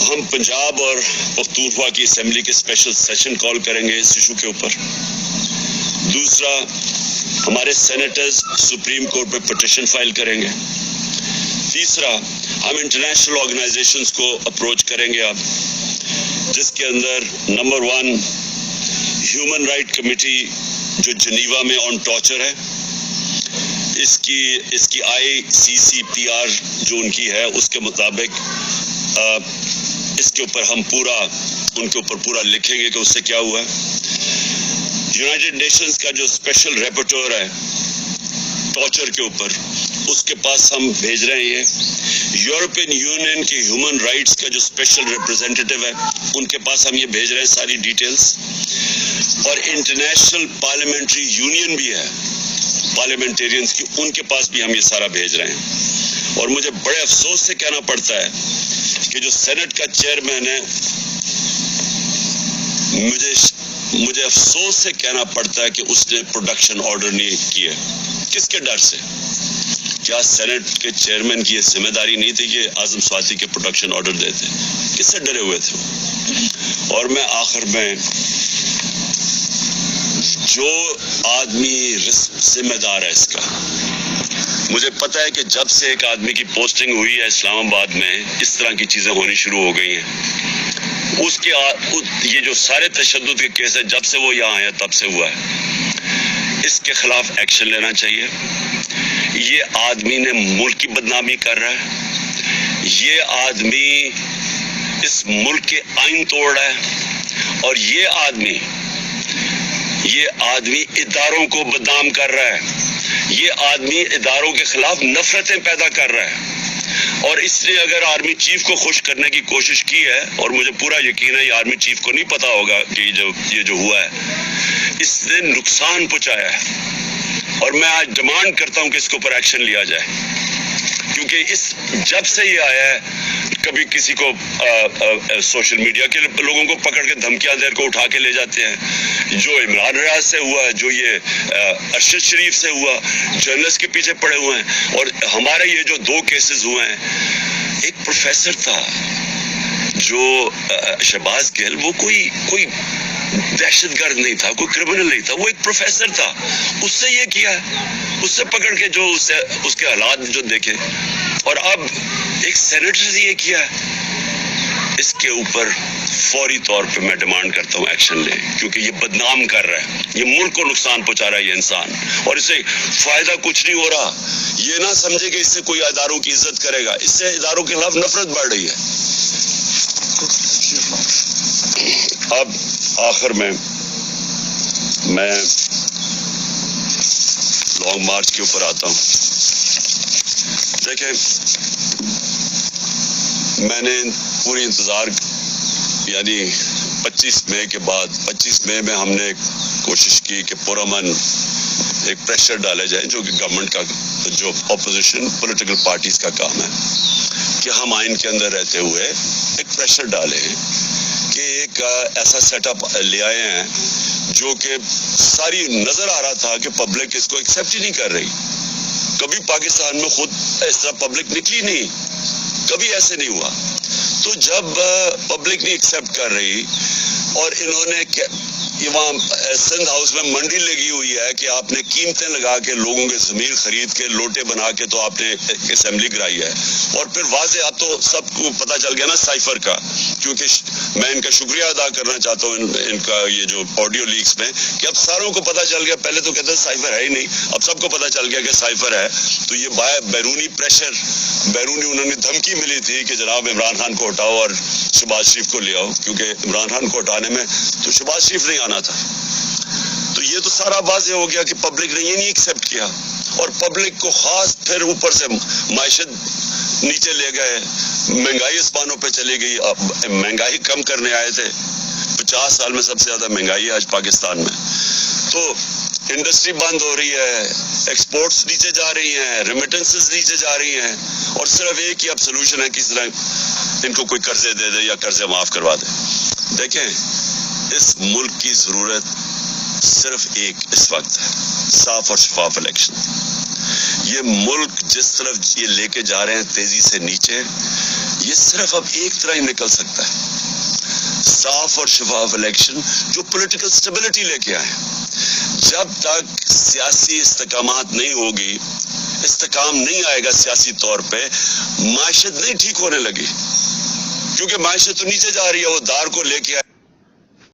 ہم پنجاب اور پختونخوا کی اسمبلی کے اسپیشل سیشن کال کریں گے اس ایشو کے اوپر. دوسرا، ہمارے سینیٹرز سپریم کورٹ پہ پٹیشن فائل کریں گے. تیسرا، ہم انٹرنیشنل آرگنائزیشنز کو اپروچ کریں گے اب، جس کے اندر نمبر 1 ہیومن رائٹ کمیٹی جو جنیوا میں آن ٹارچر ہے، اس کی ICCPR جو ان کی ہے اس کے مطابق اس کے اوپر ہم ان کے اوپر پورا لکھیں گے کہ اس سے کیا ہوا ہے. یونائٹڈ نیشنز کا جو اسپیشل ریپورٹر ہے ٹارچر کے اوپر، اس کے پاس ہم بھیج رہے ہیں یہ. یورپین یونین کے ہیومن رائٹس کا جو اسپیشل ریپرزینٹیٹیو ہے ان کے پاس ہم یہ بھیج رہے ہیں ساری ڈیٹیلز. اور انٹرنیشنل پارلیمنٹری یونین بھی ہے پارلیمنٹیرینز کی، ان کے پاس بھی ہم یہ سارا بھیج رہے ہیں. اور مجھے بڑے افسوس سے کہنا پڑتا ہے کہ جو سینٹ کا چیئرمین ہے، مجھے افسوس سے کہنا پڑتا ہے کہ اس نے پروڈکشن آرڈر نہیں کیا. کس کے ڈر سے؟ کیا سینٹ کے چیئرمین کی یہ ذمہ داری نہیں تھی کہ اعظم سواتی کے پروڈکشن آرڈر دیتے؟ کس سے ڈرے ہوئے تھے؟ اور میں آخر میں، جو آدمی ذمہ دار ہے اس کا، مجھے پتہ ہے کہ جب سے ایک آدمی کی پوسٹنگ ہوئی ہے اسلام آباد میں، اس طرح کی چیزیں ہونی شروع ہو گئی ہیں. یہ جو سارے تشدد کے کیس ہیں، جب سے وہ یہاں آیا تب سے ہوا ہے. اس کے خلاف ایکشن لینا چاہیے. یہ آدمی نے ملک کی بدنامی کر رہا ہے، یہ آدمی اس ملک کے آئین توڑ رہا ہے، اور یہ آدمی اداروں کو بدنام کر رہا ہے. یہ آدمی اداروں کے خلاف نفرتیں پیدا کر رہا ہے. اور اس نے اگر آرمی چیف کو خوش کرنے کی کوشش کی ہے، اور مجھے پورا یقین ہے یہ آرمی چیف کو نہیں پتا ہوگا کہ یہ جو ہوا ہے، اس نے نقصان پہنچایا ہے. اور میں آج ڈیمانڈ کرتا ہوں کہ اس کے اوپر ایکشن لیا جائے، کیونکہ جب سے یہ آیا ہے، کبھی کسی کو سوشل میڈیا کے لوگوں کو پکڑ کے دھمکیاں دے کو اٹھا کے لے جاتے ہیں. جو عمران ریاض سے ہوا ہے، جو یہ ارشد شریف سے ہوا، جرنلسٹ کے پیچھے پڑے ہوئے ہیں. اور ہمارے یہ جو 2 کیسز ہوئے ہیں، ایک پروفیسر تھا جو شہباز گل، وہ کوئی دہشت گرد نہیں تھا، کوئی کرمنل نہیں تھا، وہ ایک پروفیسر تھا. اس سے یہ کیا ہے، اس سے پکڑ کے جو اس کے حالات جو دیکھے. اور اب ایک سینیٹر نے یہ کیا ہے. اس کے اوپر فوری طور پہ میں ڈیمانڈ کرتا ہوں ایکشن لے، کیونکہ یہ بدنام کر رہا ہے، یہ ملک کو نقصان پہنچا رہا ہے یہ انسان، اور اس سے فائدہ کچھ نہیں ہو رہا. یہ نہ سمجھے کہ اس سے کوئی اداروں کی عزت کرے گا، اس سے اداروں کے خلاف نفرت بڑھ رہی ہے. اب آخر میں لانگ مارچ کے اوپر آتا ہوں. دیکھیں، میں نے پوری انتظار، یعنی 25 مئی کے بعد، 25 مئی میں ہم نے کوشش کی کہ پرامن ایک پریشر ڈالے جائے، جو کہ گورنمنٹ کا، جو اپوزیشن پولیٹیکل پارٹیز کا کام ہے، کہ ہم آئین کے اندر رہتے ہوئے ایک پریشر ڈالیں کہ ایک ایسا سیٹ اپ لے آئے ہیں جو کہ ساری نظر آ رہا تھا کہ پبلک اس کو ایکسیپٹ ہی نہیں کر رہی. کبھی پاکستان میں خود اس طرح پبلک نکلی نہیں، کبھی ایسے نہیں ہوا. تو جب پبلک نہیں ایکسیپٹ کر رہی، اور انہوں نے وہاں سندھ ہاؤس میں منڈی لگی ہوئی ہے کہ آپ نے قیمتیں لگا کے لوگوں کے ضمیر خرید کے لوٹے بنا کے تو آپ نے اسمبلی کرائی ہے. اور پھر واضح اب تو سب کو پتہ چل گیا نا سائفر کا، کیونکہ میں ان کا شکریہ ادا کرنا چاہتا ہوں ان کا یہ جو آڈیو لیکس میں، کہ اب ساروں کو پتہ چل گیا. پہلے تو کہتے ہیں سائفر ہے ہی نہیں، اب سب کو پتہ چل گیا کہ سائفر ہے. تو یہ بیرونی پریشر، انہوں نے دھمکی ملی تھی کہ جناب عمران خان کو ہٹاؤ اور شہباز شریف کو لے آؤ، کیونکہ عمران خان کو ہٹانے میں تو شہباز شریف نہیں آنا تھا. تو یہ تو سارا واضح ہو گیا کہ پبلک نے یہ نہیں ایکسیپٹ کیا. اور پبلک کو خاص پھر اوپر سے معیشت نیچے لے گئے، مہنگائی اسمانوں پہ چلی گئی. مہنگائی کم کرنے آئے تھے، 50 سال میں سب سے زیادہ مہنگائی ہے آج پاکستان میں. تو انڈسٹری بند ہو رہی ہے، ایکسپورٹس نیچے جا رہی ہیں، ریمیٹنسز نیچے جا رہی ہیں، اور صرف ایک ہی اب سلوشن ہے کس طرح ان کو کوئی قرضے دے دے یا قرضے معاف کروا دے. دیکھیں، اس ملک کی ضرورت صرف ایک اس وقت ہے، صاف اور شفاف الیکشن. یہ ملک جس طرف یہ لے کے جا رہے ہیں تیزی سے نیچے، یہ صرف اب ایک طرح ہی نکل سکتا ہے، صاف اور شفاف الیکشن جو پولیٹیکل سٹیبلٹی لے کے آئے۔ جب تک سیاسی استحکامات نہیں ہوگی، استحکام نہیں آئے گا سیاسی طور پہ، معیشت نہیں ٹھیک ہونے لگی، کیونکہ معیشت تو نیچے جا رہی ہے، وہ دار کو لے کے آئے